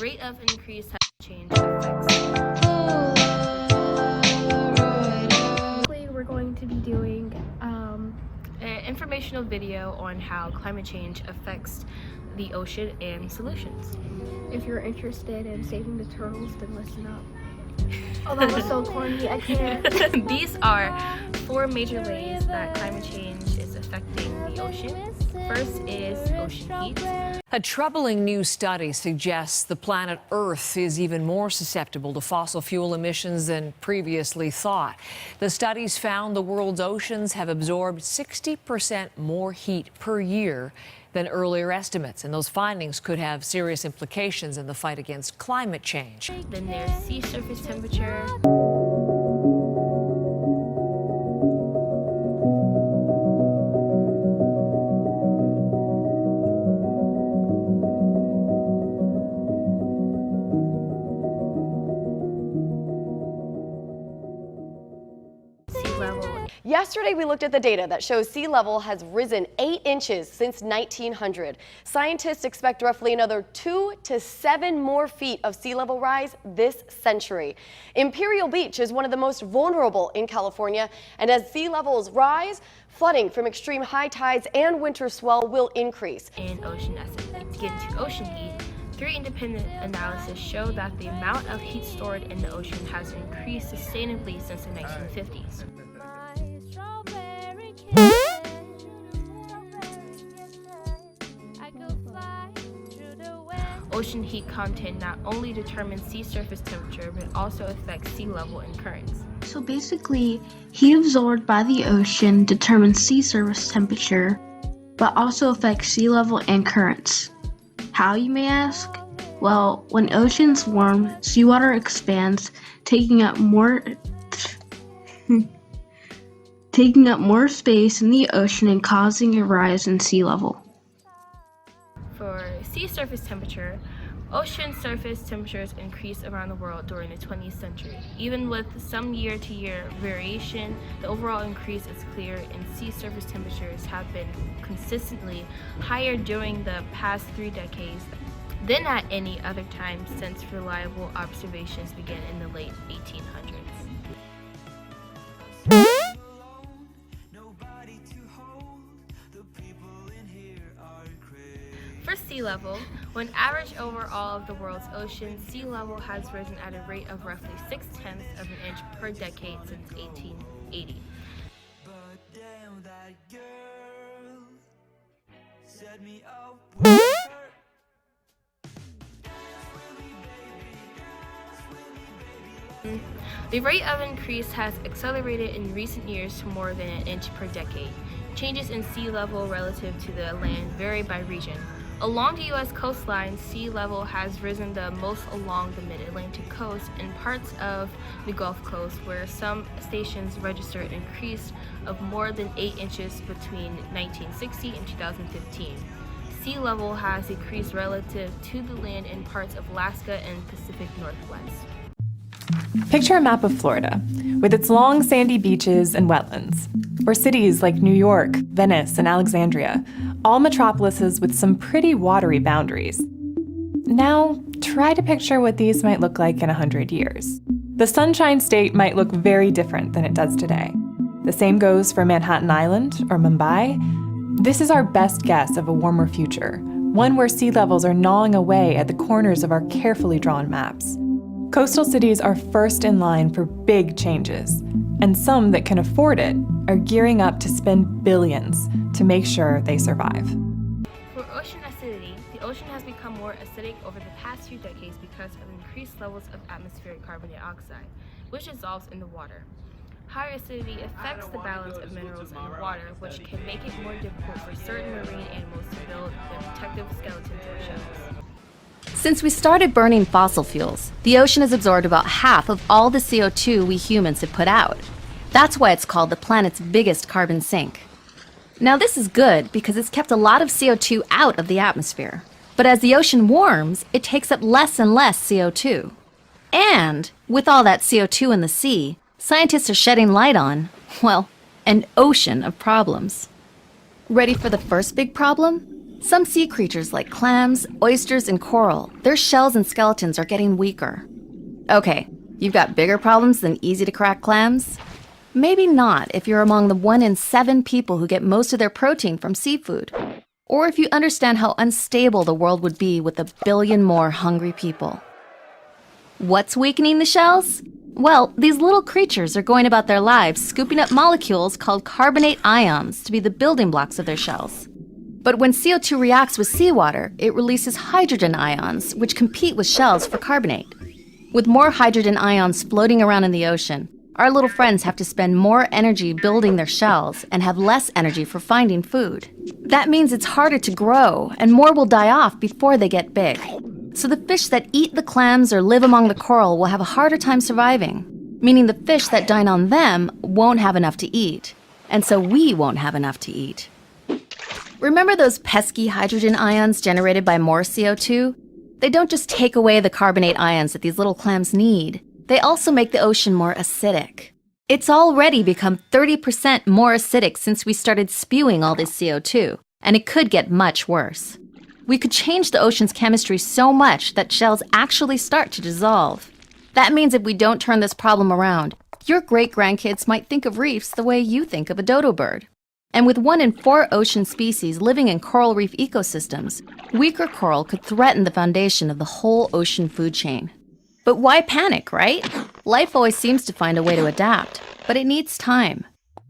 rate of increase has changed affects. We're going to be doing an informational video on how climate change affects the ocean and solutions. If you're interested in saving the turtles, then listen up. Oh, that was so corny, I can't. These are 4 major ways that climate change is affecting the ocean. First is ocean heat. A troubling new study suggests the planet Earth is even more susceptible to fossil fuel emissions than previously thought. The studies found the world's oceans have absorbed 60% more heat per year than earlier estimates, and those findings could have serious implications in the fight against climate change. Then there's sea surface temperature. Yesterday, we looked at the data that shows sea level has risen 8 inches since 1900. Scientists expect roughly another 2 to 7 more feet of sea level rise this century. Imperial Beach is one of the most vulnerable in California, and as sea levels rise, flooding from extreme high tides and winter swell will increase. And ocean acidity. To get into ocean heat, 3 independent analyses show that the amount of heat stored in the ocean has increased sustainably since the 1950s. Ocean heat content not only determines sea surface temperature, but also affects sea level and currents. So basically, heat absorbed by the ocean determines sea surface temperature, but also affects sea level and currents. How, you may ask? Well, when oceans warm, seawater expands, taking up more space in the ocean and causing a rise in sea level. For sea surface temperature, ocean surface temperatures increased around the world during the 20th century. Even with some year-to-year variation, the overall increase is clear, and sea surface temperatures have been consistently higher during the past 3 decades than at any other time since reliable observations began in the late 1800s. For sea level, when average over all of the world's oceans, sea level has risen at a rate of roughly 0.6 of an inch per decade since 1880. But damn, that girl set me up with her. The rate of increase has accelerated in recent years to more than an inch per decade. Changes in sea level relative to the land vary by region. Along the U.S. coastline, sea level has risen the most along the mid-Atlantic coast and parts of the Gulf Coast, where some stations registered an increase of more than 8 inches between 1960 and 2015. Sea level has decreased relative to the land in parts of Alaska and Pacific Northwest. Picture a map of Florida, with its long sandy beaches and wetlands, or cities like New York, Venice, and Alexandria, all metropolises with some pretty watery boundaries. Now, try to picture what these might look like in 100 years. The Sunshine State might look very different than it does today. The same goes for Manhattan Island or Mumbai. This is our best guess of a warmer future, one where sea levels are gnawing away at the corners of our carefully drawn maps. Coastal cities are first in line for big changes, and some that can afford it are gearing up to spend billions to make sure they survive. For ocean acidity, the ocean has become more acidic over the past few decades because of increased levels of atmospheric carbon dioxide, which dissolves in the water. Higher acidity affects the balance of minerals in the water, which can make it more difficult for certain marine animals to build their protective skeletons or shells. Since we started burning fossil fuels, the ocean has absorbed about half of all the CO2 we humans have put out. That's why it's called the planet's biggest carbon sink. Now this is good because it's kept a lot of CO2 out of the atmosphere. But as the ocean warms, it takes up less and less CO2. And with all that CO2 in the sea, scientists are shedding light on, well, an ocean of problems. Ready for the first big problem? Some sea creatures like clams, oysters, and coral, their shells and skeletons are getting weaker. Okay, you've got bigger problems than easy-to-crack clams? Maybe not if you're among the 1 in 7 people who get most of their protein from seafood. Or if you understand how unstable the world would be with 1 billion more hungry people. What's weakening the shells? Well, these little creatures are going about their lives scooping up molecules called carbonate ions to be the building blocks of their shells. But when CO2 reacts with seawater, it releases hydrogen ions, which compete with shells for carbonate. With more hydrogen ions floating around in the ocean, our little friends have to spend more energy building their shells and have less energy for finding food. That means it's harder to grow, and more will die off before they get big. So the fish that eat the clams or live among the coral will have a harder time surviving, meaning the fish that dine on them won't have enough to eat, and so we won't have enough to eat. Remember those pesky hydrogen ions generated by more CO2? They don't just take away the carbonate ions that these little clams need. They also make the ocean more acidic. It's already become 30% more acidic since we started spewing all this CO2, and it could get much worse. We could change the ocean's chemistry so much that shells actually start to dissolve. That means if we don't turn this problem around, your great-grandkids might think of reefs the way you think of a dodo bird. And with 1 in 4 ocean species living in coral reef ecosystems, weaker coral could threaten the foundation of the whole ocean food chain. But why panic, right? Life always seems to find a way to adapt, but it needs time.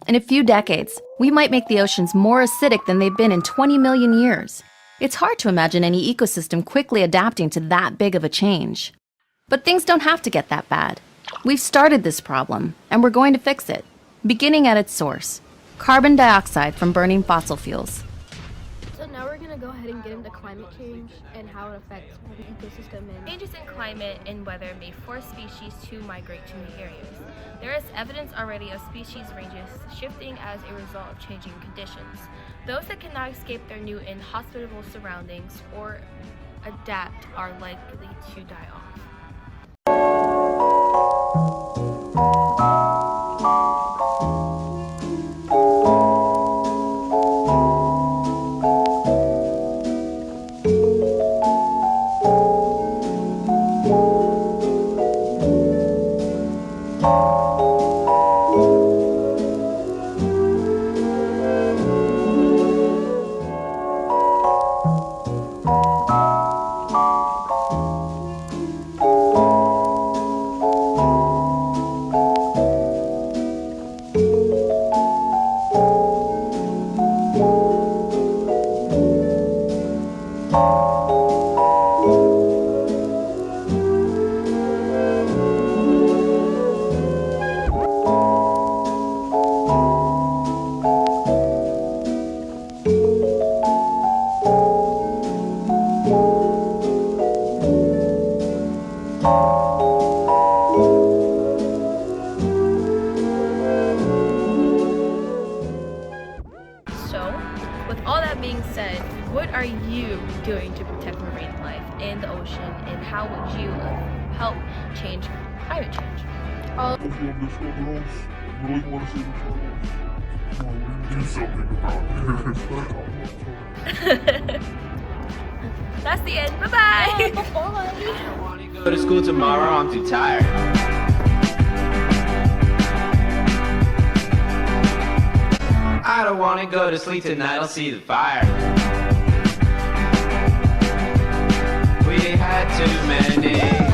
In a few decades, we might make the oceans more acidic than they've been in 20 million years. It's hard to imagine any ecosystem quickly adapting to that big of a change. But things don't have to get that bad. We've started this problem, and we're going to fix it, beginning at its source. Carbon dioxide from burning fossil fuels. So now we're going to go ahead and get into climate change and how it affects the ecosystem. Changes in climate and weather may force species to migrate to new areas. There is evidence already of species ranges shifting as a result of changing conditions. Those that cannot escape their new inhospitable surroundings or adapt are likely to die off. Said, what are you doing to protect marine life in the ocean, and how would you help change climate change? Really want to see the turtles. Do something about it. That's the end. Bye-bye. I don't want to go to school tomorrow. I'm too tired. I don't want to go to sleep tonight, I'll see the fire. We had too many